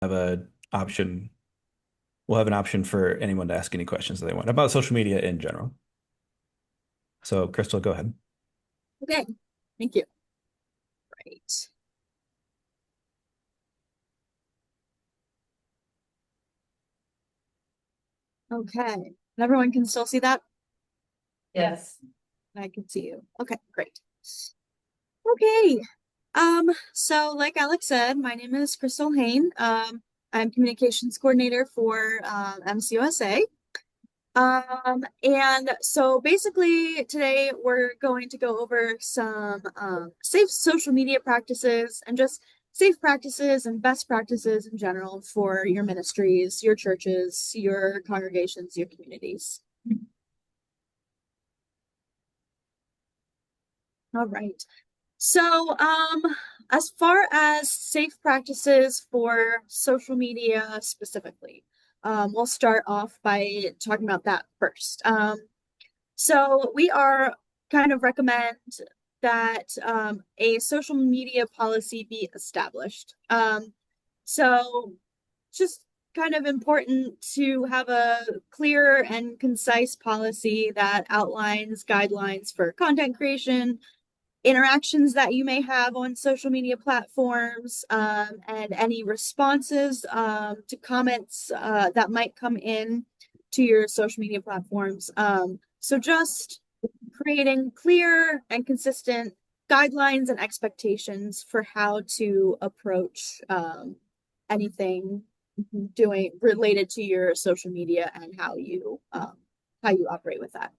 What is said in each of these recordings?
have a option. We'll have an option for anyone to ask any questions that they want about social media in general. So, Crystal, go ahead. Okay, thank you. Right. Okay, and everyone can still see that? Yes. I can see you. Okay, great. Okay. So like Alex said, my name is Christle Hain. I'm communications coordinator for MCUSA. And so basically today we're going to go over some safe social media practices and just safe practices and best practices in general for your ministries, your churches, your congregations, your communities. All right. So, as far as safe practices for social media specifically, we'll start off by talking about that first. So we are kind of recommend that a social media policy be established. So just kind of important to have a clear and concise policy that outlines guidelines for content creation, interactions that you may have on social media platforms, and any responses to comments that might come in to your social media platforms. So just creating clear and consistent guidelines and expectations for how to approach anything doing related to your social media and how you operate with that.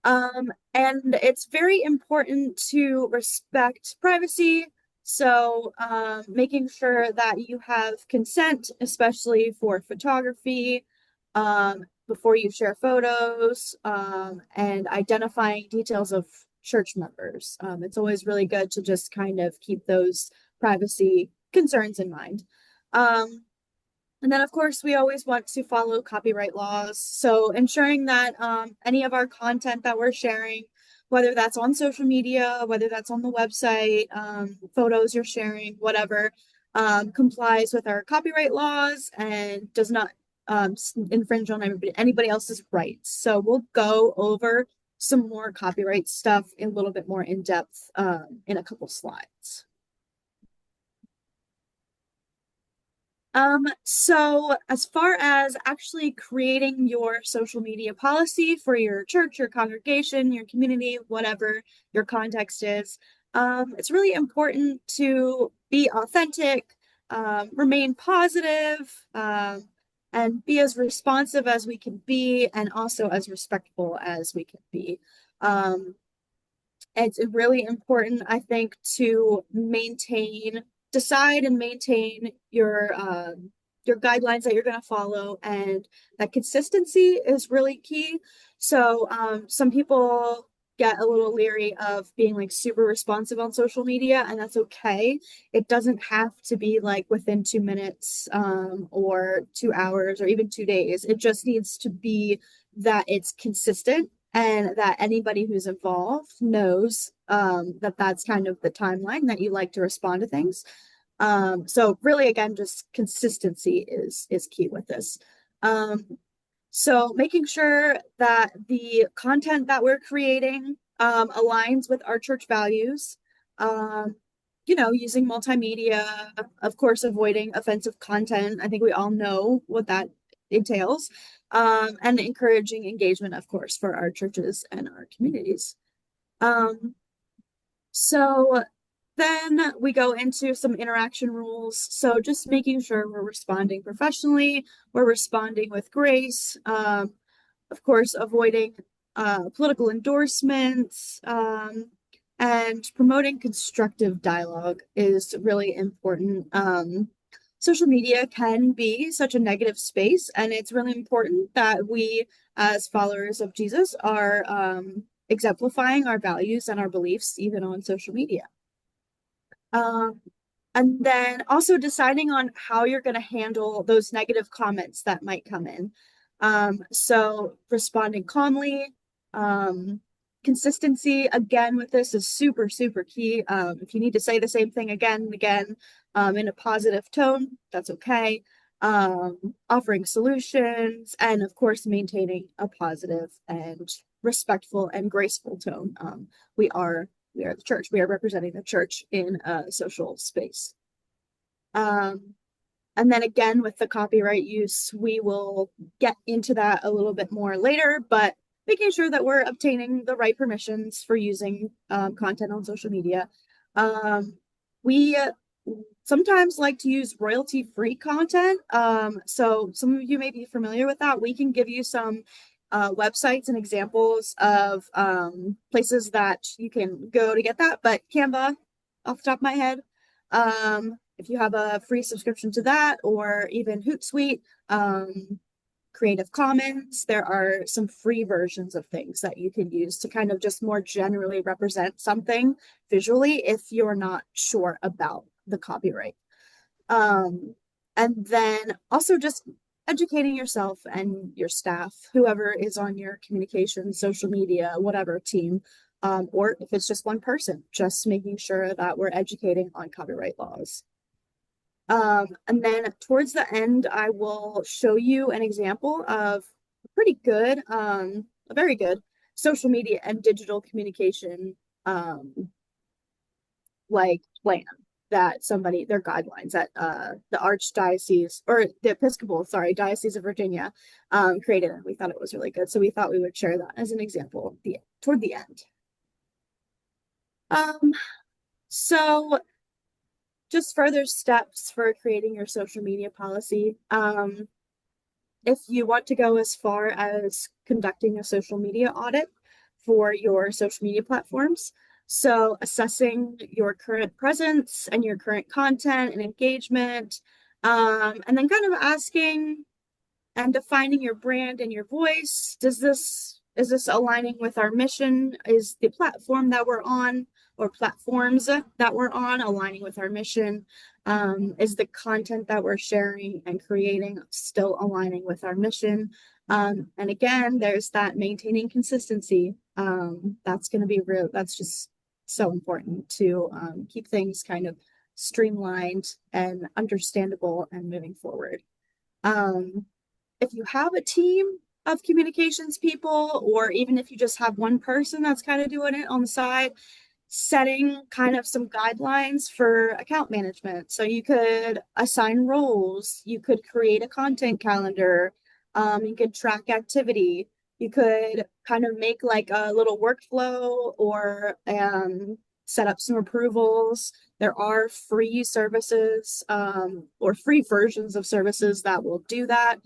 And it's very important to respect privacy. So, making sure that you have consent, especially for photography, before you share photos, and identifying details of church members. It's always really good to just kind of keep those privacy concerns in mind. Um, and then, of course, we always want to follow copyright laws. So ensuring that any of our content that we're sharing, whether that's on social media, whether that's on the website, photos you're sharing, whatever, complies with our copyright laws and does not infringe on anybody else's rights. So we'll go over some more copyright stuff a little bit more in depth in a couple slides. So as far as actually creating your social media policy for your church, your congregation, your community, whatever your context is, it's really important to be authentic, remain positive, and be as responsive as we can be, and also as respectful as we can be. It's really important, I think, to decide and maintain your guidelines that you're going to follow, and that consistency is really key. So some people get a little leery of being like super responsive on social media, and that's okay. It doesn't have to be like within 2 minutes or 2 hours or even 2 days. It just needs to be that it's consistent and that anybody who's involved knows that that's kind of the timeline that you like to respond to things. So really, again, just consistency is key with this. So making sure that the content that we're creating aligns with our church values. Using multimedia, of course, avoiding offensive content. I think we all know what that entails. And encouraging engagement, of course, for our churches and our communities. So then we go into some interaction rules. So just making sure we're responding professionally, we're responding with grace, of course, avoiding political endorsements, and promoting constructive dialogue is really important. Social media can be such a negative space, and it's really important that we, as followers of Jesus, are exemplifying our values and our beliefs even on social media. Um, and then also deciding on how you're going to handle those negative comments that might come in. So responding calmly, Consistency again with this is super, super key. If you need to say the same thing again and again in a positive tone, that's okay. Offering solutions, and of course, maintaining a positive and respectful and graceful tone. We are the church. We are representing the church in a social space. And then again, with the copyright use, we will get into that a little bit more later, but making sure that we're obtaining the right permissions for using content on social media. We sometimes like to use royalty-free content. So some of you may be familiar with that. We can give you some websites and examples of places that you can go to get that, but Canva, off the top of my head, if you have a free subscription to that, or even Hootsuite, Creative Commons, there are some free versions of things that you can use to kind of just more generally represent something visually if you're not sure about the copyright. And then also just educating yourself and your staff, whoever is on your communications, social media, whatever team, or if it's just one person, just making sure that we're educating on copyright laws. And then towards the end, I will show you an example of a pretty good, a very good social media and digital communication, like plan that somebody, their guidelines that the Archdiocese or the Episcopal, sorry, Diocese of Virginia created, and we thought it was really good. So we thought we would share that as an example toward the end. So just further steps for creating your social media policy. If you want to go as far as conducting a social media audit for your social media platforms, so assessing your current presence and your current content and engagement, and then kind of asking and defining your brand and your voice. Is this aligning with our mission? Is the platform that we're on or platforms that we're on aligning with our mission? Is the content that we're sharing and creating still aligning with our mission? And again, there's that maintaining consistency. That's going to be real. That's just so important to keep things kind of streamlined and understandable and moving forward. If you have a team of communications people, or even if you just have one person that's kind of doing it on the side, setting kind of some guidelines for account management. So you could assign roles, you could create a content calendar, you could track activity, you could kind of make like a little workflow or set up some approvals. There are free services or free versions of services that will do that.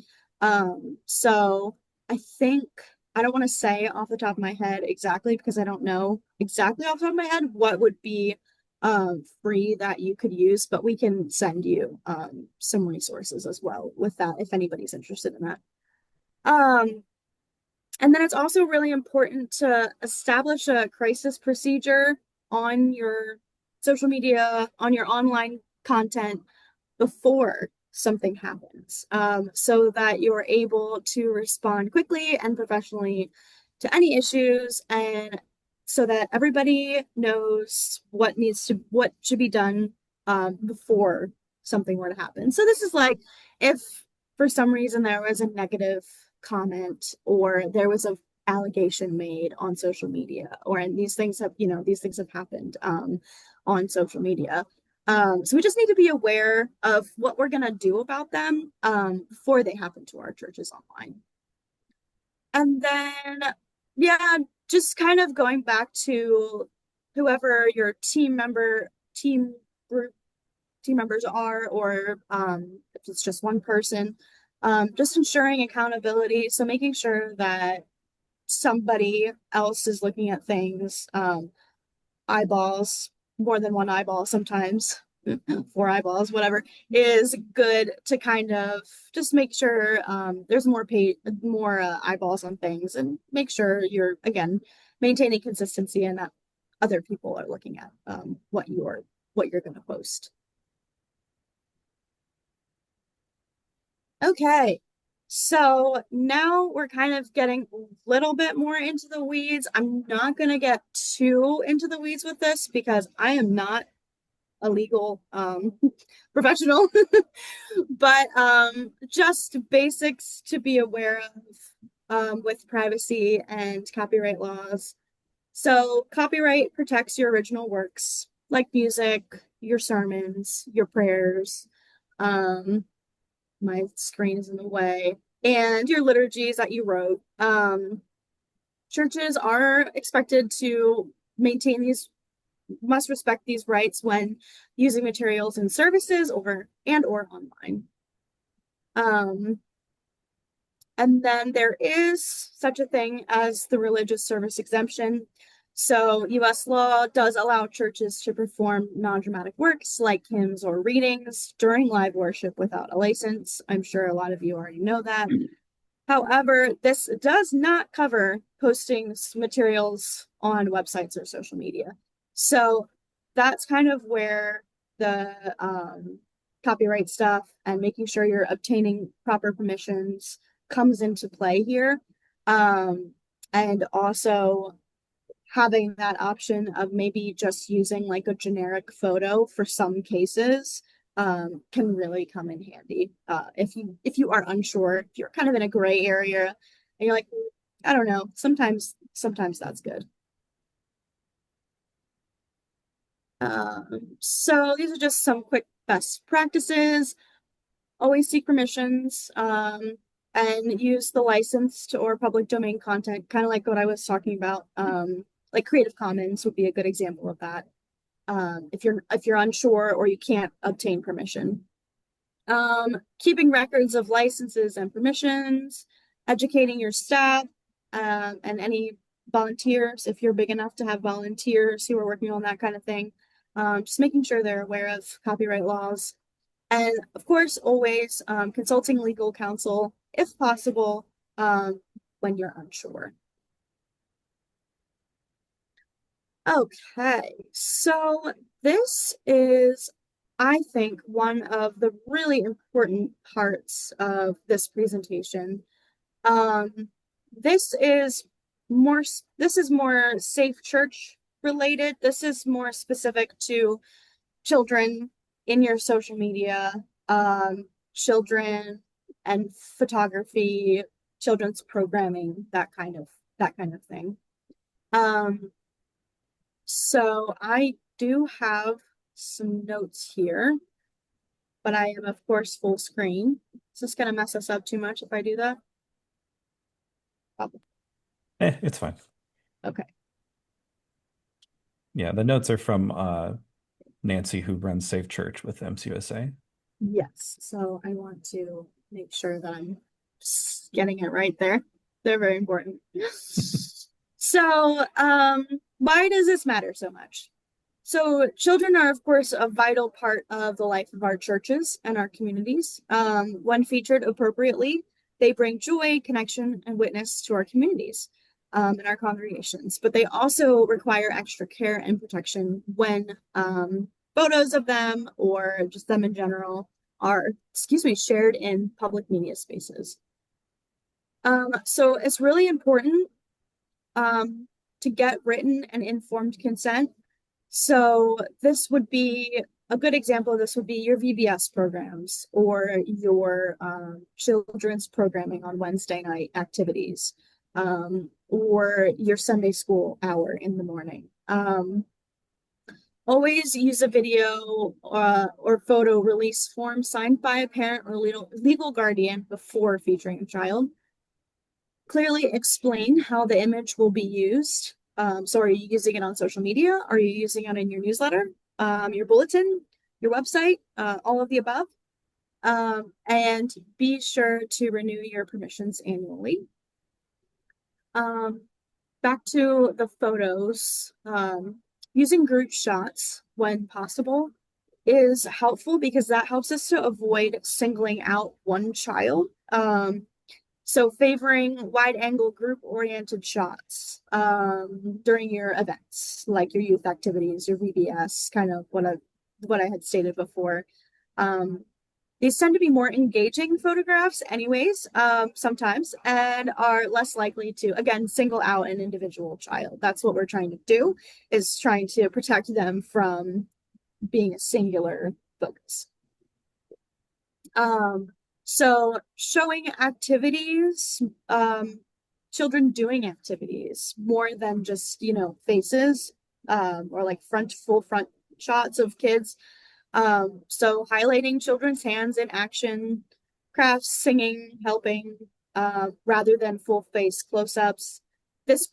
So I think, I don't want to say off the top of my head exactly, because I don't know exactly off the top of my head what would be free that you could use, but we can send you some resources as well with that if anybody's interested in that. And then it's also really important to establish a crisis procedure on your social media, on your online content before something happens, so that you're able to respond quickly and professionally to any issues, and so that everybody knows what should be done before something were to happen. So this is like if for some reason there was a negative comment or there was an allegation made on social media, and these things have happened on social media. So we just need to be aware of what we're going to do about them before they happen to our churches online. And then, yeah, just kind of going back to whoever your team members are, or if it's just one person, just ensuring accountability. So making sure that somebody else is looking at things, eyeballs, more than one eyeball sometimes, 4 eyeballs, whatever, is good to kind of just make sure there's more eyeballs on things, and make sure you're, again, maintaining consistency and that other people are looking at what you're going to post. Okay, So now we're kind of getting a little bit more into the weeds. I'm not going to get too into the weeds with this because I am not a legal professional, but just basics to be aware of with privacy and copyright laws. So copyright protects your original works like music, your sermons, your prayers. Um, my screen is in the way, and your liturgies that you wrote. Churches are expected to maintain these, must respect these rights when using materials and services or online. And then there is such a thing as the religious service exemption. So US law does allow churches to perform non-dramatic works like hymns or readings during live worship without a license. I'm sure a lot of you already know that. However, this does not cover posting materials on websites or social media. So that's kind of where the copyright stuff and making sure you're obtaining proper permissions comes into play here. And also having that option of maybe just using like a generic photo for some cases can really come in handy. If you are unsure, if you're kind of in a gray area and you're like, I don't know, sometimes that's good. So these are just some quick best practices. Always seek permissions and use the licensed or public domain content, kind of like what I was talking about. Like Creative Commons would be a good example of that. If you're unsure or you can't obtain permission. Keeping records of licenses and permissions, educating your staff and any volunteers, if you're big enough to have volunteers who are working on that kind of thing. Just making sure they're aware of copyright laws. And of course, always consulting legal counsel if possible when you're unsure. Okay, so this is, I think, one of the really important parts of this presentation. This is more safe church related. This is more specific to children in your social media, children and photography, children's programming, that kind of thing. So I do have some notes here, but I am of course full screen. Is this gonna mess us up too much if I do that? Probably. It's fine. Okay. Yeah, the notes are from Nancy, who runs Safe Church with MCUSA. Yes. So I want to make sure that I'm getting it right there. They're very important. So, why does this matter so much? So children are, of course, a vital part of the life of our churches and our communities. When featured appropriately, they bring joy, connection, and witness to our communities and our congregations. But they also require extra care and protection when photos of them or just them in general are, shared in public media spaces. So it's really important to get written and informed consent. So this would be a good example of this would be your VBS programs or your children's programming on Wednesday night activities or your Sunday school hour in the morning. Always use a video or photo release form signed by a parent or legal guardian before featuring a child. Clearly explain how the image will be used. So are you using it on social media? Are you using it in your newsletter, your bulletin, your website, all of the above? And be sure to renew your permissions annually. Back to the photos, using group shots when possible is helpful because that helps us to avoid singling out one child. So favoring wide angle group oriented shots during your events, like your youth activities, your VBS, kind of what I had stated before. These tend to be more engaging photographs anyways, sometimes, and are less likely to, again, single out an individual child. That's what we're trying to do, is trying to protect them from being a singular focus. So showing activities, children doing activities more than just, faces, or like full front shots of kids. So highlighting children's hands in action, crafts, singing, helping, rather than full face close-ups. This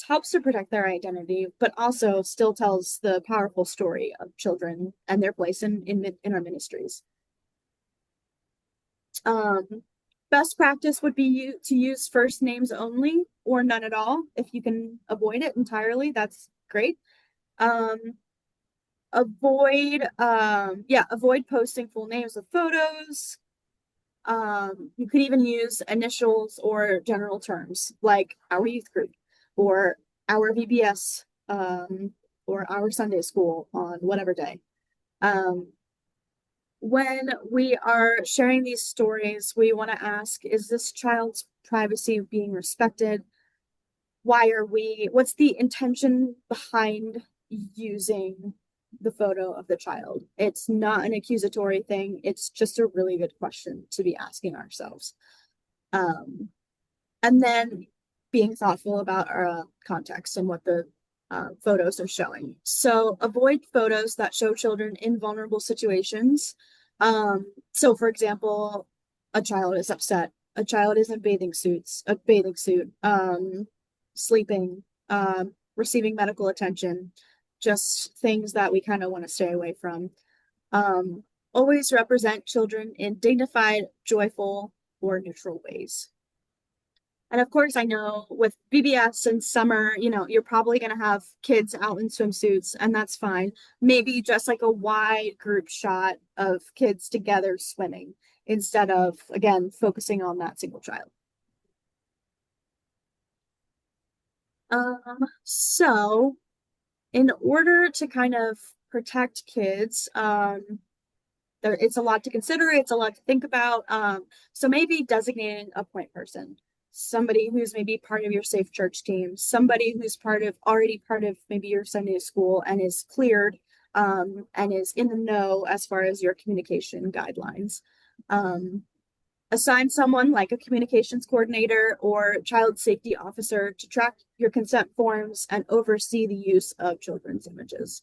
helps to protect their identity, but also still tells the powerful story of children and their place in our ministries. Best practice would be to use first names only or none at all. If you can avoid it entirely, that's great. Avoid posting full names of photos. You could even use initials or general terms like our youth group or our VBS, or our Sunday school on whatever day. When we are sharing these stories, we want to ask, is this child's privacy being respected? What's the intention behind using the photo of the child? It's not an accusatory thing. It's just a really good question to be asking ourselves. And then being thoughtful about our context and what the photos are showing. So avoid photos that show children in vulnerable situations. So for example, a child is upset, a child is in a bathing suit, sleeping, receiving medical attention, just things that we kind of want to stay away from. Always represent children in dignified, joyful, or neutral ways. And of course, I know with VBS and summer, you're probably going to have kids out in swimsuits, and that's fine. Maybe just like a wide group shot of kids together swimming instead of, again, focusing on that single child. So in order to kind of protect kids, it's a lot to consider, it's a lot to think about. So maybe designating a point person, somebody who's maybe part of your safe church team, somebody who's already part of maybe your Sunday school and is cleared, and is in the know as far as your communication guidelines. Assign someone like a communications coordinator or child safety officer to track your consent forms and oversee the use of children's images.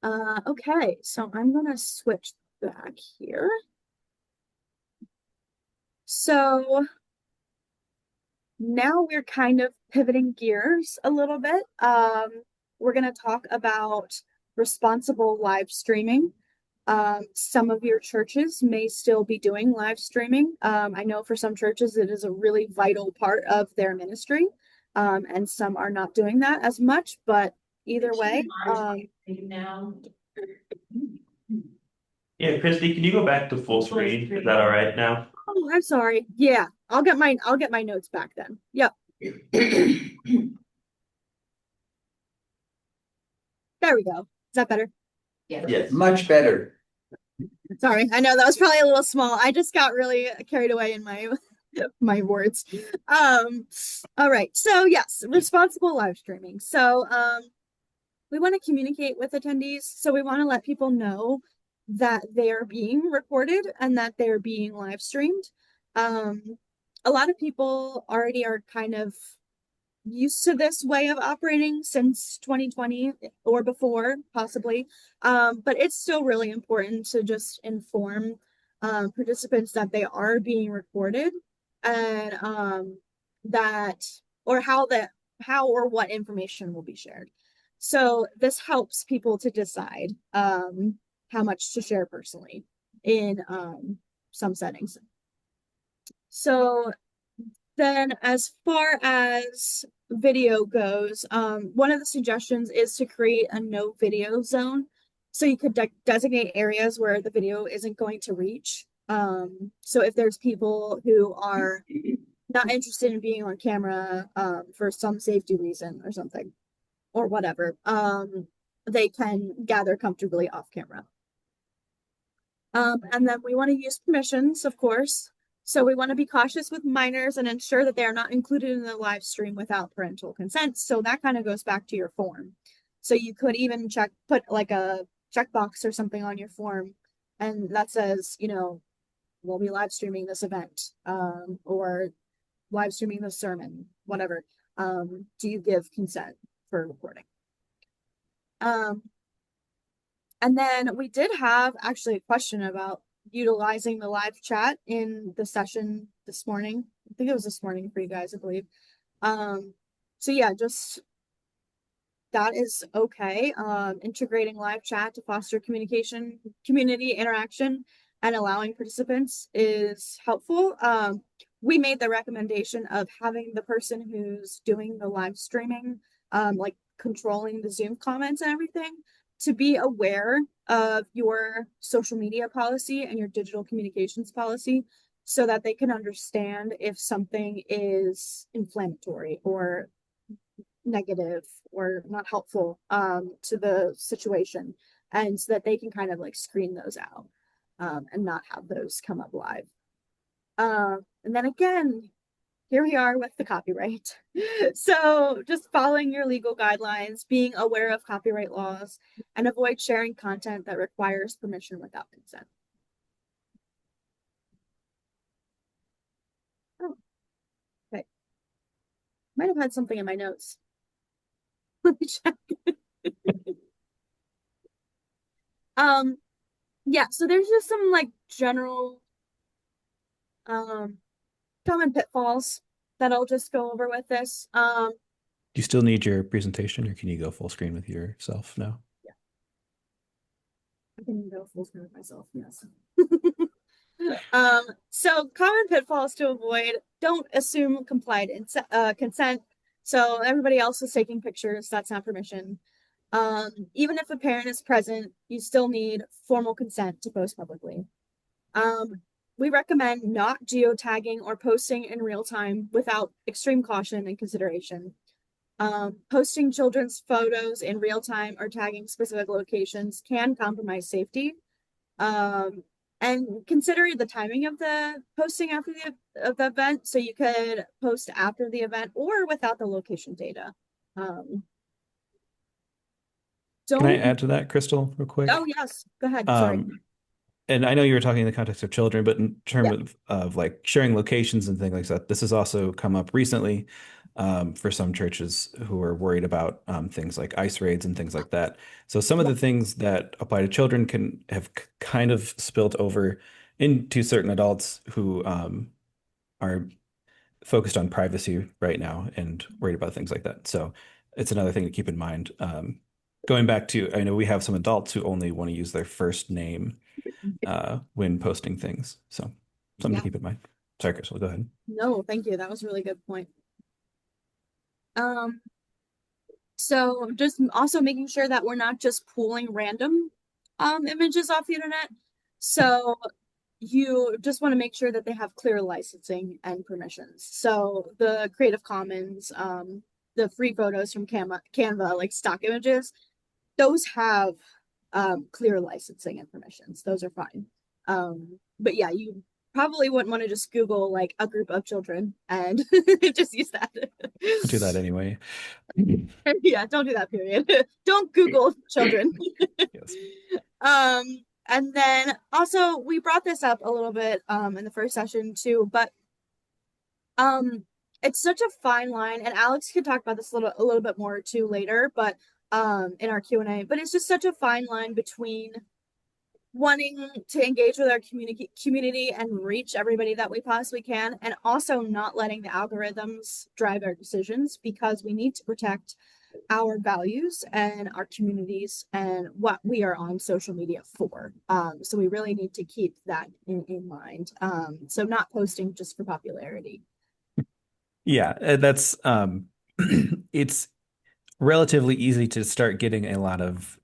Okay, so I'm gonna switch back here. So now we're kind of pivoting gears a little bit. We're gonna talk about responsible live streaming. Some of your churches may still be doing live streaming. I know for some churches it is a really vital part of their ministry, and some are not doing that as much, but either way. Yeah, Christy, can you go back to full screen? Is that all right now? Oh, I'm sorry. Yeah, I'll get my notes back then. Yep. There we go. Is that better? Yes. Much better. Sorry, I know that was probably a little small. I just got really carried away in my my words. All right. So yes, responsible live streaming. So we want to communicate with attendees. So we want to let people know that they're being recorded and that they're being live streamed. A lot of people already are kind of used to this way of operating since 2020 or before, possibly. But it's still really important to just inform participants that they are being recorded and how or what information will be shared. So this helps people to decide how much to share personally in some settings. So then as far as video goes, one of the suggestions is to create a no video zone. So you could designate areas where the video isn't going to reach. So if there's people who are not interested in being on camera for some safety reason or something or whatever, they can gather comfortably off camera. And then we want to use permissions, of course. So we want to be cautious with minors and ensure that they are not included in the live stream without parental consent. So that kind of goes back to your form. So you could even put like a checkbox or something on your form, and that says, we'll be live streaming this event, or live streaming this sermon, whatever. Do you give consent for recording? And then we did have actually a question about utilizing the live chat in the session this morning. I think it was this morning for you guys, I believe. So yeah, just that is okay. Integrating live chat to foster communication, community interaction, and allowing participants is helpful. We made the recommendation of having the person who's doing the live streaming, like controlling the Zoom comments and everything, to be aware of your social media policy and your digital communications policy so that they can understand if something is inflammatory or negative or not helpful to the situation, and so that they can kind of like screen those out and not have those come up live. And then again, here we are with the copyright. So just following your legal guidelines, being aware of copyright laws, and avoid sharing content that requires permission without consent. Oh, okay. Might have had something in my notes. Let me check. Yeah, so there's just some like general common pitfalls that I'll just go over with this. Do you still need your presentation, or can you go full screen with yourself now? Yeah. I can go full screen with myself, yes. So common pitfalls to avoid: don't assume complied consent. So everybody else is taking pictures, that's not permission. Even if a parent is present, you still need formal consent to post publicly. We recommend not geotagging or posting in real time without extreme caution and consideration. Posting children's photos in real time or tagging specific locations can compromise safety. And consider the timing of the posting after the event. So you could post after the event or without the location data. Can I add to that, Christle, real quick? Oh, yes. Go ahead. Sorry. And I know you were talking in the context of children, but in terms Yeah. of like sharing locations and things like that, this has also come up recently for some churches who are worried about things like ICE raids and things like that. So some of the things that apply to children can have kind of spilled over into certain adults who are focused on privacy right now and worried about things like that. So it's another thing to keep in mind. Going back to, I know we have some adults who only want to use their first name when posting things. So something to keep in mind. Sorry, Christle, go ahead. No, thank you. That was a really good point. So just also making sure that we're not just pulling random images off the internet. So you just want to make sure that they have clear licensing and permissions. So the Creative Commons, the free photos from Canva, like stock images, those have clear licensing and permissions. Those are fine. But yeah, you probably wouldn't want to just Google like a group of children and just use that. I'll do that anyway. Yeah, don't do that, period. Don't Google children. Yes. And then also we brought this up a little bit in the first session too, but it's such a fine line, and Alex could talk about this a little bit more too later, but in our Q&A, but it's just such a fine line between wanting to engage with our community and reach everybody that we possibly can, and also not letting the algorithms drive our decisions, because we need to protect our values and our communities and what we are on social media for. So we really need to keep that in mind. So not posting just for popularity. Yeah, that's it's relatively easy to start getting a lot of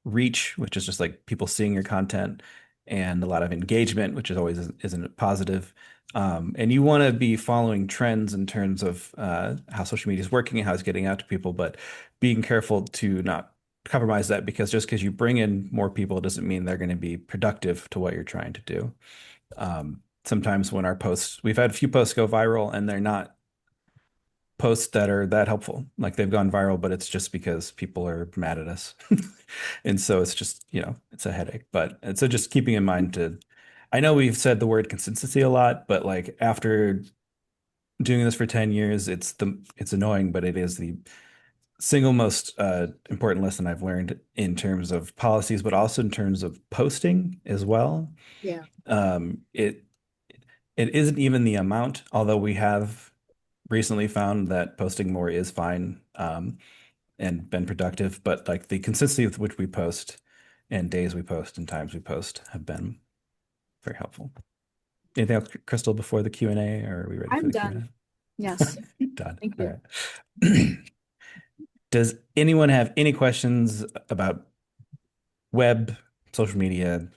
reach, which is just like people seeing your content, and a lot of engagement, which is always isn't positive. And you want to be following trends in terms of how social media is working and how it's getting out to people, but being careful to not compromise that, because just because you bring in more people doesn't mean they're going to be productive to what you're trying to do. Sometimes when our posts, we've had a few posts go viral and they're not posts that are that helpful. Like they've gone viral, but it's just because people are mad at us. And so it's just, it's a headache. But so just keeping in mind I know we've said the word consistency a lot, but like after doing this for 10 years, it's annoying, but it is the single most important lesson I've learned in terms of policies, but also in terms of posting as well. Yeah. It isn't even the amount, although we have recently found that posting more is fine, and been productive, but like the consistency with which we post and days we post and times we post have been very helpful. Anything else, Crystal, before the Q&A, or are we ready for I'm the done. Yes. Q&A? Done. Thank All you. right. Does anyone have any questions about web, social media,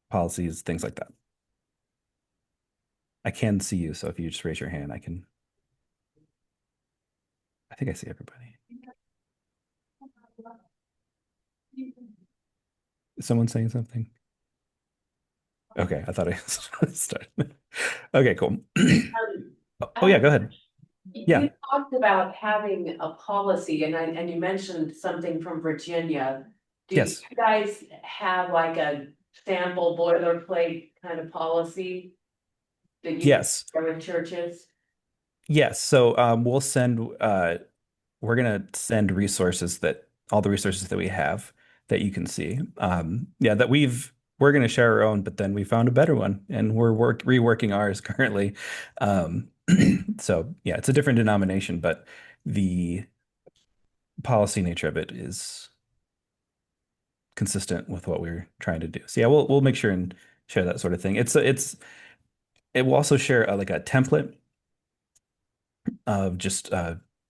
policies, things like that? I can see you, so if you just raise your hand, I think I see everybody. Is someone saying something? Okay, I thought I started. Okay, cool. Oh yeah, go ahead. Yeah. You talked about having a policy and you mentioned something from Virginia. Do you Yes. guys have like a sample boilerplate kind of policy that you Yes. share with churches? Yes. So we're gonna send all the resources that we have that you can see. Yeah, we're gonna share our own, but then we found a better one and we're reworking ours currently. So yeah, it's a different denomination, but the policy nature of it is consistent with what we're trying to do. So yeah, we'll make sure and share that sort of thing. It will also share like a template of just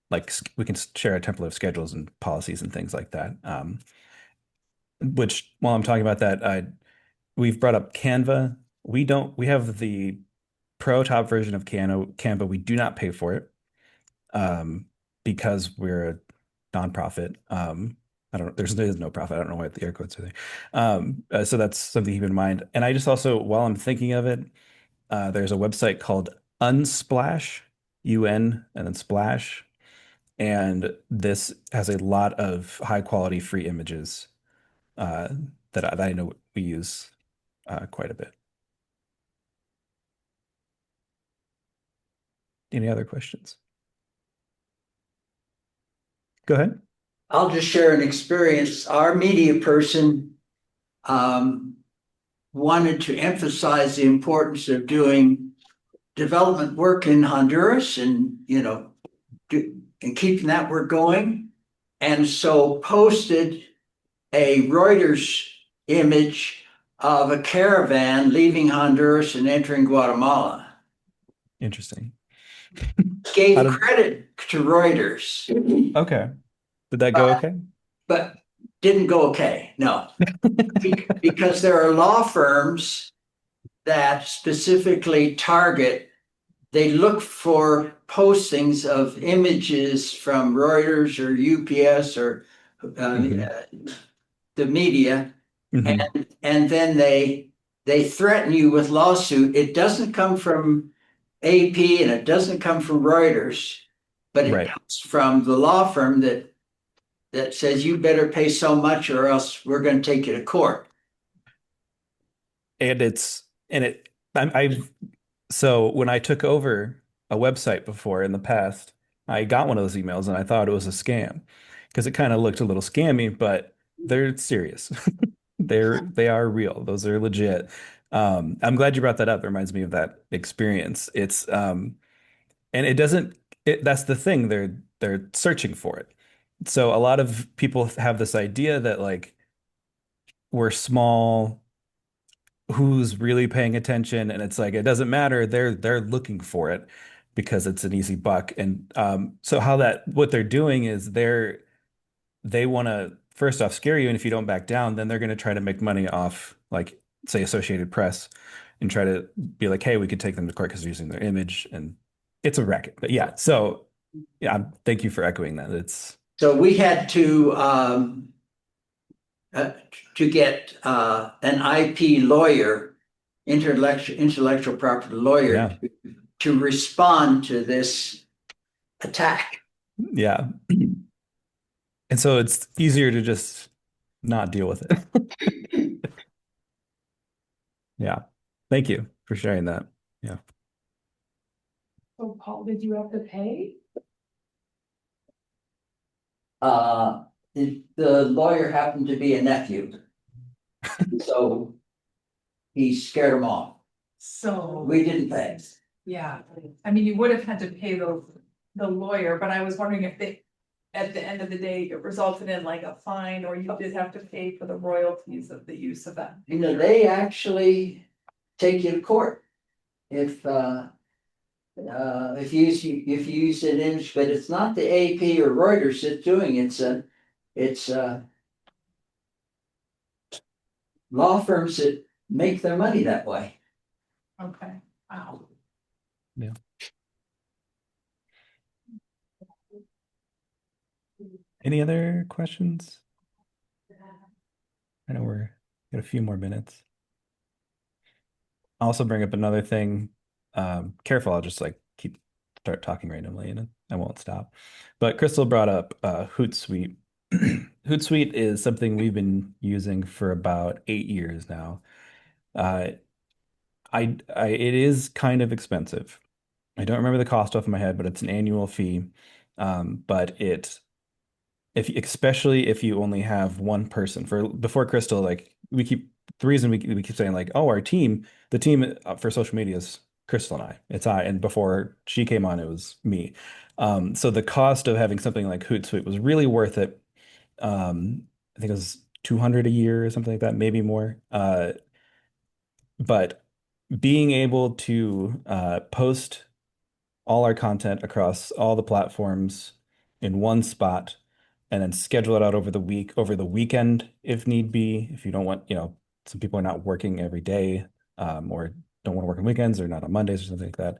like we can share a template of schedules and policies and things like that. Which while I'm talking about that, we've brought up Canva. We have the pro top version of Canva. We do not pay for it, um, because we're a nonprofit. I don't know. There's no profit. I don't know why the air quotes are there. So that's something to keep in mind. And I just also, while I'm thinking of it, there's a website called Unsplash, UN and then Splash. And this has a lot of high quality free images uh, that I know we use quite a bit. Any other questions? Go ahead. I'll just share an experience. Our media person wanted to emphasize the importance of doing development work in Honduras and, and keeping that work going. And so posted a Reuters image of a caravan leaving Honduras and entering Guatemala. Interesting. Gave credit to Reuters. Okay. Did that go okay? But didn't go okay, no. Because there are law firms that specifically they look for postings of images from Reuters or UPS or the media, and then they threaten you with lawsuit. It doesn't come from AP and it doesn't come from Reuters, but it comes from the law firm that says you better pay so much or else we're going to take you to court. So when I took over a website before in the past, I got one of those emails and I thought it was a scam because it kind of looked a little scammy, but they're serious. They are real. Those are legit. I'm glad you brought that up. It reminds me of that experience. And that's the thing. They're searching for it. So a lot of people have this idea that like we're small, who's really paying attention, and it's like it doesn't matter. They're looking for it because it's an easy buck. And so what they're doing is they want to first off scare you, and if you don't back down, then they're going to try to make money off like say Associated Press and try to be like, hey, we could take them to court because they're using their image, and it's a racket. But yeah, thank you for echoing that. So we had to to get an IP lawyer, intellectual property lawyer, Yeah. to respond to this attack. Yeah. And so it's easier to just not deal with it. Yeah. Thank you for sharing that. Yeah. So Paul, did you have to pay? The lawyer happened to be a nephew, so he scared him off. So, We didn't pay. yeah, I mean, you would have had to pay the lawyer, but I was wondering if they, at the end of the day, it resulted in like a fine, or you did have to pay for the royalties of the use of that. You know, they actually take you to court if you use an image, but it's not the AP or Reuters that's doing it. It's law firms that make their money that way. Okay, wow. Yeah. Any other questions? I know we're got a few more minutes. I'll also bring up another thing. Careful, I'll just like start talking randomly and I won't stop. But Christle brought up Hootsuite. Hootsuite is something we've been using for about 8 years now. It is kind of expensive. I don't remember the cost off my head, but it's an annual fee. But especially if you only have one person before Christle, like the reason we keep saying like, oh, the team for social media is Christle and I. It's I, and before she came on, it was me. So the cost of having something like Hootsuite was really worth it. I think it was 200 a year or something like that, maybe more. But being able to post all our content across all the platforms in one spot and then schedule it out over the weekend if need be. If you don't want, some people are not working every day, or don't want to work on weekends or not on Mondays or something like that.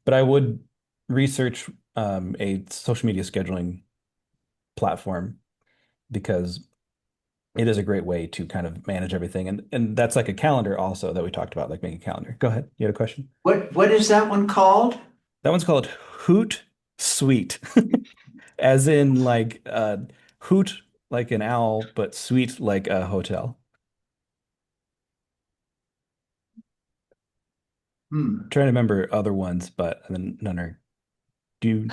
But I would research a social media scheduling platform because it is a great way to kind of manage everything. And that's like a calendar also that we talked about, like making a calendar. Go ahead. You had a question? What is that one called? That one's called Hootsuite. As in like hoot like an owl, but suite like a hotel. I'm trying to remember other ones, but then none are. Do you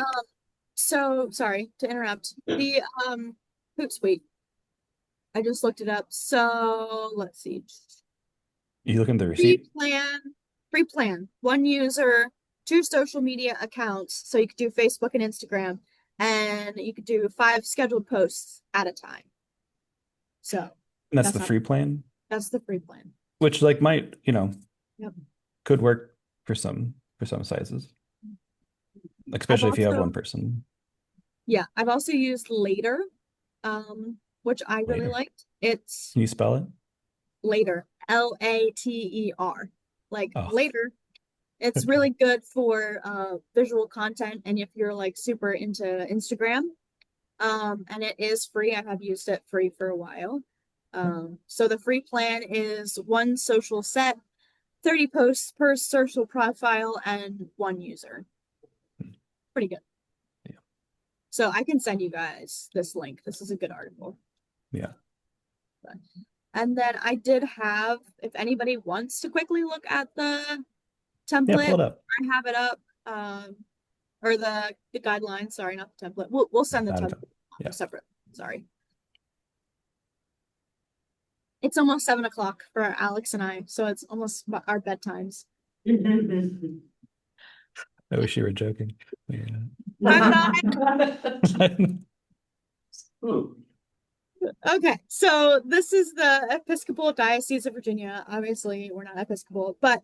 So sorry to interrupt. The Hootsuite. I just looked it up. So let's see. looking at the Free receipt? free plan. One user, 2 social media accounts. So you could do Facebook and Instagram, and you could do 5 scheduled posts at a time. So And that's the not- free plan, that's the free plan. which like might, Yep. could work for some sizes. Especially if you have one person. Yeah, I've also used Later, which I really Later. liked. It's Can you spell it? Later, Later, like Oh. Later. It's Okay. really good for visual content, and if you're like super into Instagram, and it is free. I have used it free for a while. So the free plan is 1 social set, 30 posts per social profile, and 1 user. Pretty good. Yeah. So I can send you guys this link. This is a good article. Yeah. And then I did have, if anybody wants to quickly look at the Yeah, template, pull it up. I have it up. Or the guidelines. Sorry, not the template. We'll send the Not a template yeah. separate. Sorry. It's almost 7 o'clock for Alex and I, so it's almost our bedtimes. I wish you were joking. Yeah. Ooh, Okay, so this is the Episcopal Diocese of Virginia. Obviously, we're not Episcopal, but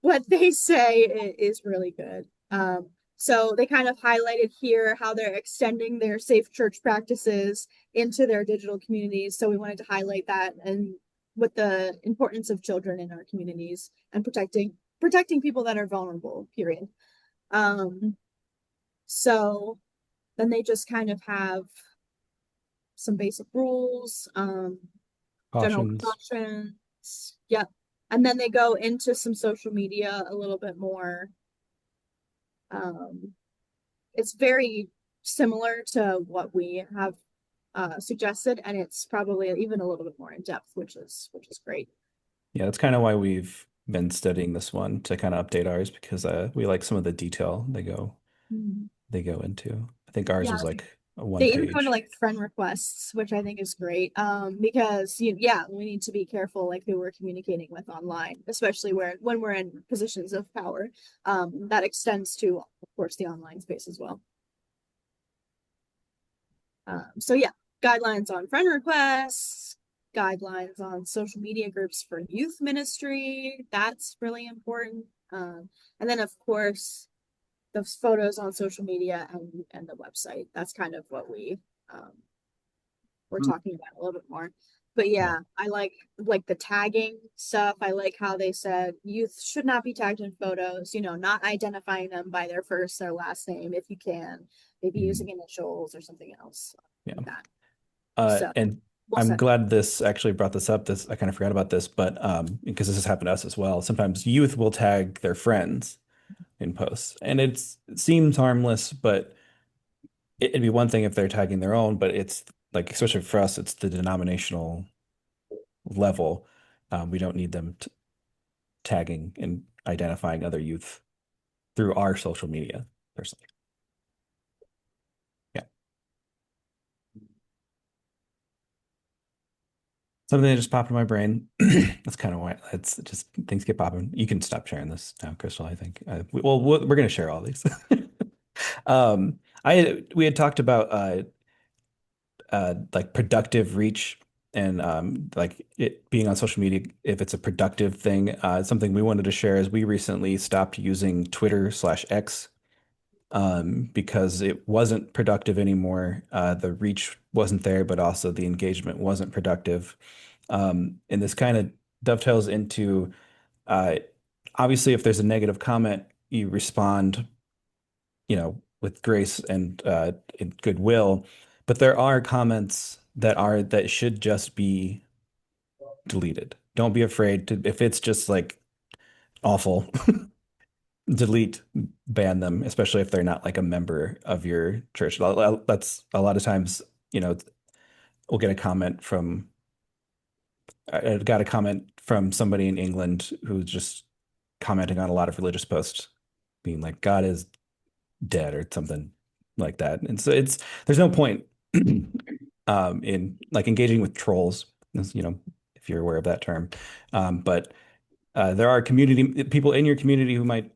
what they say is really good. So they kind of highlighted here how they're extending their safe church practices into their digital communities. So we wanted to highlight that, and with the importance of children in our communities and protecting people that are vulnerable, period. So then they just kind of have some basic rules, general Cautions. precautions. Yep. And then they go into some social media a little bit more. It's very similar to what we have suggested, and it's probably even a little bit more in depth, which is great. Yeah, that's kind of why we've been studying this one to kind of update ours because we like some of the detail they go into. I think ours Yeah, is like a one they even go into page. like friend requests, which I think is great. Because yeah, we need to be careful like who we're communicating with online, especially when we're in positions of power. That extends to, of course, the online space as well. So yeah, guidelines on friend requests, guidelines on social media groups for youth ministry. That's really important. And then of course, those photos on social media and the website. That's kind of what we're talking about a little bit more. But yeah, I like the tagging stuff. I like how they said youth should not be tagged in photos, not identifying them by their first or last name if you can, maybe using initials or something else Yeah. like that. So And we'll I'm set. glad this actually brought this up. I kind of forgot about this, but because this has happened to us as well. Sometimes youth will tag their friends in posts, and it seems harmless, but it'd be one thing if they're tagging their own, but it's like, especially for us, it's the denominational level. We don't need them tagging and identifying other youth through our social media, personally. Yeah. Something that just popped in my brain. That's kind of why it's just things get popping. You can stop sharing this now, Christle, I think. We're going to share all these. We had talked about like productive reach and like it being on social media, if it's a productive thing. Something we wanted to share is we recently stopped using Twitter/X because it wasn't productive anymore. The reach wasn't there, but also the engagement wasn't productive. And this kind of dovetails into uh, obviously, if there's a negative comment, you respond, with grace and goodwill. But there are comments that should just be deleted. Don't be afraid to, if it's just like awful, delete, ban them, especially if they're not like a member of your church. That's a lot of times, we'll get a comment from, I got a comment from somebody in England who's just commenting on a lot of religious posts, being like, God is dead or something like that. And so there's no point in like engaging with trolls, if you're aware of that term. But there are people in your community who might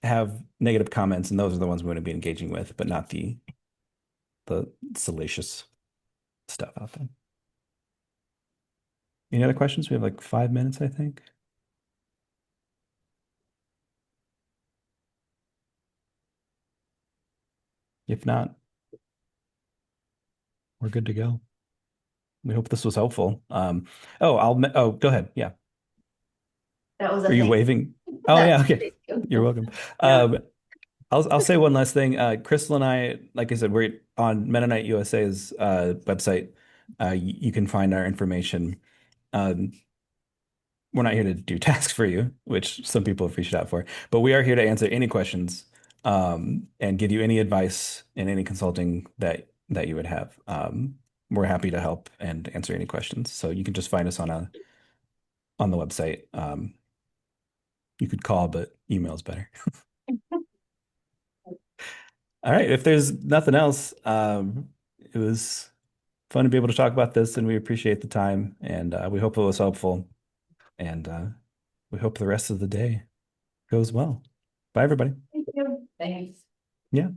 have negative comments, and those are the ones we want to be engaging with, but not the salacious stuff out there. Any other questions? We have like 5 minutes, I think. If not, we're good to go. We hope this was helpful. Oh, go ahead. Yeah. That was Are you waving? Oh, yeah. Okay. You're welcome. I'll say one last thing. Christle and I, like I said, we're on Mennonite USA's website. You can find our information. Um, we're not here to do tasks for you, which some people have reached out for, but we are here to answer any questions and give you any advice and any consulting that you would have. We're happy to help and answer any questions. So you can just find us on the website. You could call, but email is better. All right. If there's nothing else, it was fun to be able to talk about this, and we appreciate the time, and we hope it was helpful, and we hope the rest of the day goes well. Bye, everybody. Thank you. Thanks. Yeah.